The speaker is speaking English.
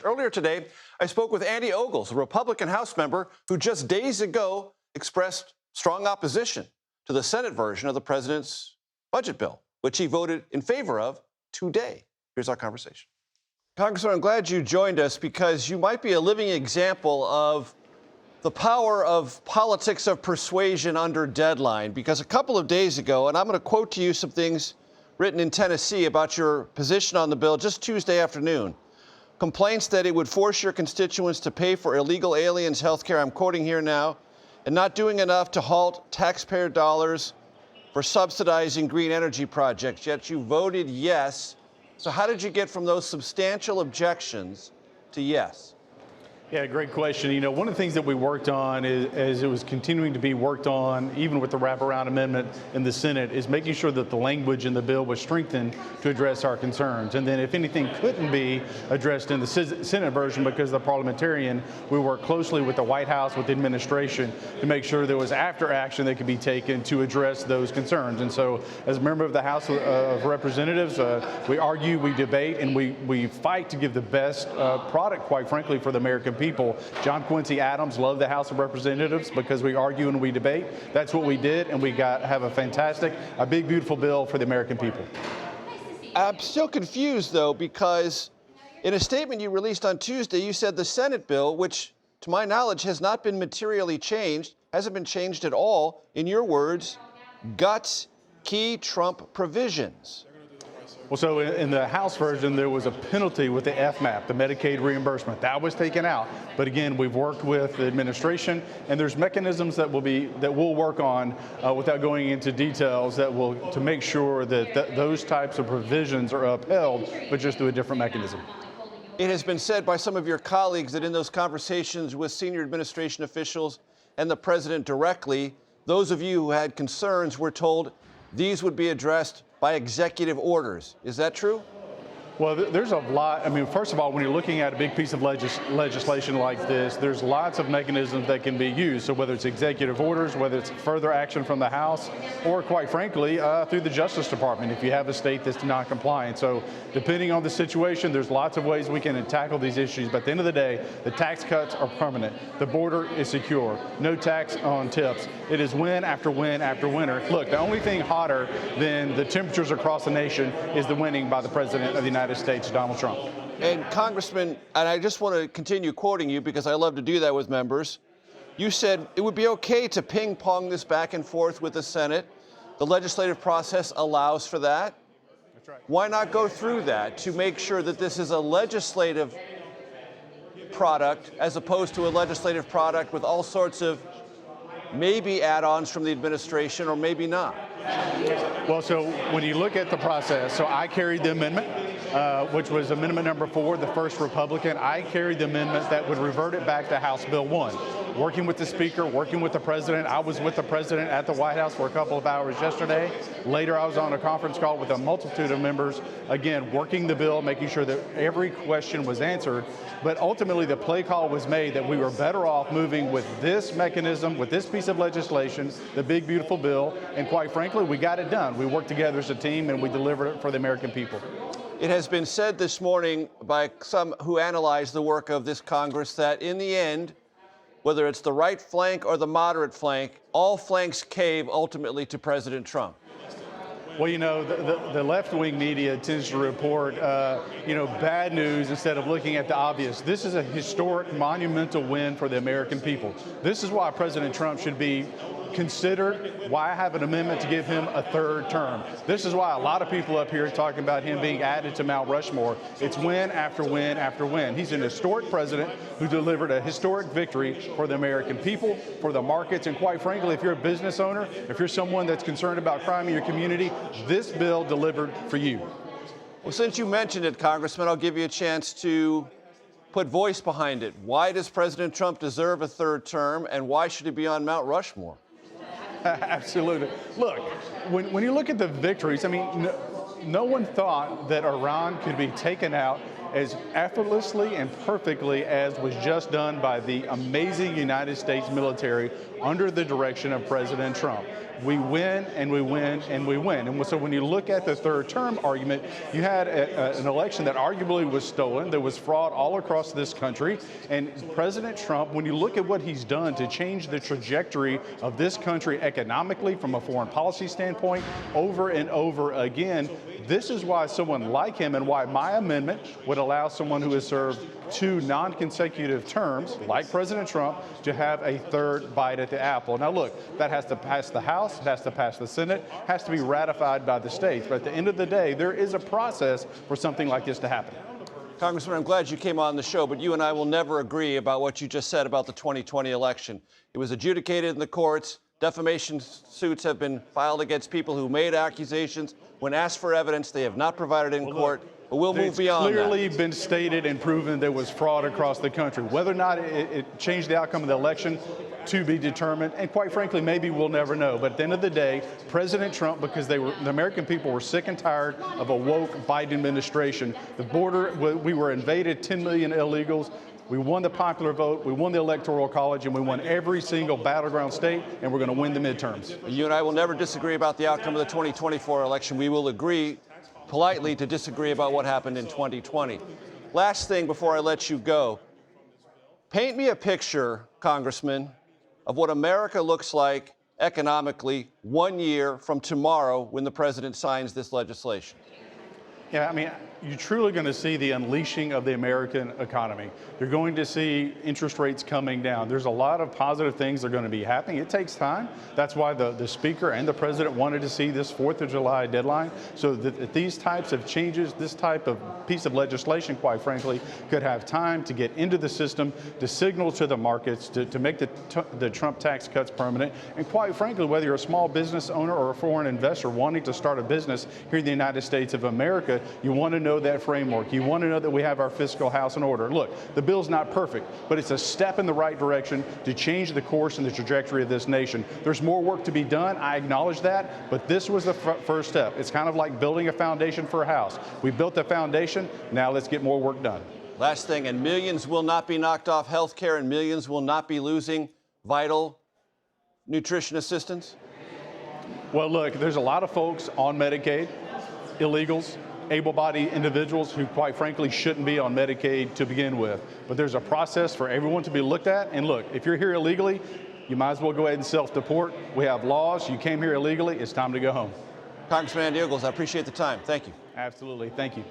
Earlier today, I spoke with Andy Ogles, a Republican House member who just days ago expressed strong opposition to the Senate version of the president's budget bill, which he voted in favor of today. Here's our conversation. Congressman, I'm glad you joined us because you might be a living example of the power of politics of persuasion under deadline. Because a couple of days ago, and I'm going to quote to you some things written in Tennessee about your position on the bill just Tuesday afternoon. Complaints that it would force your constituents to pay for illegal aliens' health care, I'm quoting here now, and not doing enough to halt taxpayer dollars for subsidizing green energy projects, yet you voted yes. So how did you get from those substantial objections to yes? Yeah, great question. You know, one of the things that we worked on as it was continuing to be worked on, even with the wraparound amendment in the Senate, is making sure that the language in the bill was strengthened to address our concerns. And then if anything couldn't be addressed in the Senate version because of the parliamentarian, we worked closely with the White House, with the administration, to make sure there was after action that could be taken to address those concerns. And so as a member of the House of Representatives, we argue, we debate, and we fight to give the best product, quite frankly, for the American people. John Quincy Adams loved the House of Representatives because we argue and we debate. That's what we did, and we have a big, beautiful bill for the American people. I'm still confused, though, because in a statement you released on Tuesday, you said the Senate bill, which to my knowledge has not been materially changed, hasn't been changed at all, in your words, guts key Trump provisions. Well, so in the House version, there was a penalty with the FMAP, the Medicaid reimbursement. That was taken out. But again, we've worked with the administration, and there's mechanisms that we'll work on without going into details to make sure that those types of provisions are upheld, but just through a different mechanism. It has been said by some of your colleagues that in those conversations with senior administration officials and the president directly, those of you who had concerns were told these would be addressed by executive orders. Is that true? Well, there's a lot. I mean, first of all, when you're looking at a big piece of legislation like this, there's lots of mechanisms that can be used. So whether it's executive orders, whether it's further action from the House, or quite frankly, through the Justice Department, if you have a state that's non-compliant. So depending on the situation, there's lots of ways we can tackle these issues. But at the end of the day, the tax cuts are permanent. The border is secure. No tax on tips. It is win after win after winner. Look, the only thing hotter than the temperatures across the nation is the winning by the President of the United States, Donald Trump. And Congressman, and I just want to continue quoting you because I love to do that with members. You said it would be okay to ping pong this back and forth with the Senate. The legislative process allows for that. That's right. Why not go through that to make sure that this is a legislative product as opposed to a legislative product with all sorts of maybe add-ons from the administration or maybe not? Well, so when you look at the process, so I carried the amendment, which was amendment number 4, the first Republican. I carried the amendment that would revert it back to House Bill 1. Working with the Speaker, working with the President. I was with the President at the White House for a couple of hours yesterday. Later, I was on a conference call with a multitude of members, again, working the bill, making sure that every question was answered. But ultimately, the play call was made that we were better off moving with this mechanism, with this piece of legislation, the big, beautiful bill, and quite frankly, we got it done. We worked together as a team, and we delivered it for the American people. It has been said this morning by some who analyze the work of this Congress that in the end, whether it's the right flank or the moderate flank, all flanks cave ultimately to President Trump. Well, you know, the left-wing media tends to report, bad news instead of looking at the obvious. This is a historic, monumental win for the American people. This is why President Trump should be considered, why I have an amendment to give him a third term. This is why a lot of people up here are talking about him being added to Mount Rushmore. It's win after win after win. He's an historic president who delivered a historic victory for the American people, for the markets, and quite frankly, if you're a business owner, if you're someone that's concerned about crime in your community, this bill delivered for you. Well, since you mentioned it, Congressman, I'll give you a chance to put voice behind it. Why does President Trump deserve a third term, and why should he be on Mount Rushmore? Absolutely. Look, when you look at the victories, I mean, no one thought that Iran could be taken out as effortlessly and perfectly as was just done by the amazing United States military under the direction of President Trump. We win and we win and we win. And so when you look at the third term argument, you had an election that arguably was stolen. There was fraud all across this country. And President Trump, when you look at what he's done to change the trajectory of this country economically from a foreign policy standpoint over and over again, this is why someone like him and why my amendment would allow someone who has served 2 non-consecutive terms, like President Trump, to have a third bite at the apple. Now look, that has to pass the House, it has to pass the Senate, has to be ratified by the states. But at the end of the day, there is a process for something like this to happen. Congressman, I'm glad you came on the show, but you and I will never agree about what you just said about the 2020 election. It was adjudicated in the courts. Defamation suits have been filed against people who made accusations. When asked for evidence, they have not provided it in court. But we'll move beyond that. It's clearly been stated and proven there was fraud across the country. Whether or not it changed the outcome of the election, to be determined, and quite frankly, maybe we'll never know. But at the end of the day, President Trump, because the American people were sick and tired of a woke Biden administration, the border, we were invaded, 10 million illegals. We won the popular vote, we won the Electoral College, and we won every single battleground state, and we're going to win the midterms. You and I will never disagree about the outcome of the 2024 election. We will agree politely to disagree about what happened in 2020. Last thing before I let you go, paint me a picture, Congressman, of what America looks like economically 1 year from tomorrow when the president signs this legislation. Yeah, I mean, you're truly going to see the unleashing of the American economy. You're going to see interest rates coming down. There's a lot of positive things that are going to be happening. It takes time. That's why the Speaker and the President wanted to see this 4th of July deadline, so that these types of changes, this type of piece of legislation, quite frankly, could have time to get into the system, to signal to the markets, to make the Trump tax cuts permanent. And quite frankly, whether you're a small business owner or a foreign investor wanting to start a business here in the United States of America, you want to know that framework. You want to know that we have our fiscal house in order. Look, the bill's not perfect, but it's a step in the right direction to change the course and the trajectory of this nation. There's more work to be done. I acknowledge that, but this was the first step. It's kind of like building a foundation for a house. We built the foundation. Now let's get more work done. Last thing, and millions will not be knocked off health care, and millions will not be losing vital nutrition assistance? Well, look, there's a lot of folks on Medicaid, illegals, able-bodied individuals who, quite frankly, shouldn't be on Medicaid to begin with. But there's a process for everyone to be looked at. And look, if you're here illegally, you might as well go ahead and self-deport. We have laws. You came here illegally. It's time to go home. Congressman Andy Ogles, I appreciate the time. Thank you. Absolutely. Thank you.